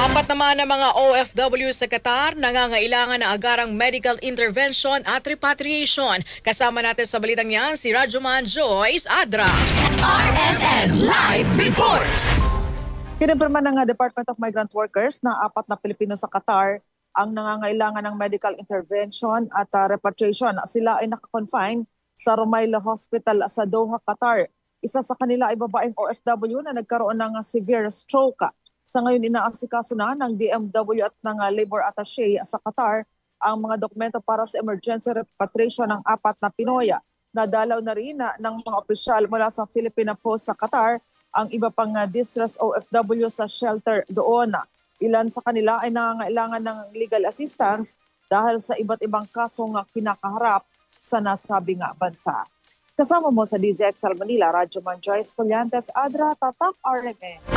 Apat naman ang mga OFW sa Qatar nangangailangan ng agarang medical intervention at repatriation. Kasama natin sa balitang yan si Rajuman Joyce Adra. RMN Live Report! Kinipirma ng Department of Migrant Workers na apat na Pilipino sa Qatar ang nangangailangan ng medical intervention at repatriation. Sila ay nakakonfine sa Rumaila Hospital sa Doha, Qatar. Isa sa kanila ay babaeng OFW na nagkaroon ng severe stroke. Sa ngayon, inaasikaso na ng DMW at ng Labor Attaché sa Qatar ang mga dokumento para sa emergency repatriation ng apat na Pinoy. Nadalaw na rin ng mga opisyal mula sa Philippine Post sa Qatar ang iba pang distress OFW sa shelter doon. Ilan sa kanila ay nangangailangan ng legal assistance dahil sa iba't ibang kasong kinakaharap sa nasabing bansa. Kasama mo sa DZXL Manila, Rajuman Joyce Collantes, Adra, Tatak, RMN.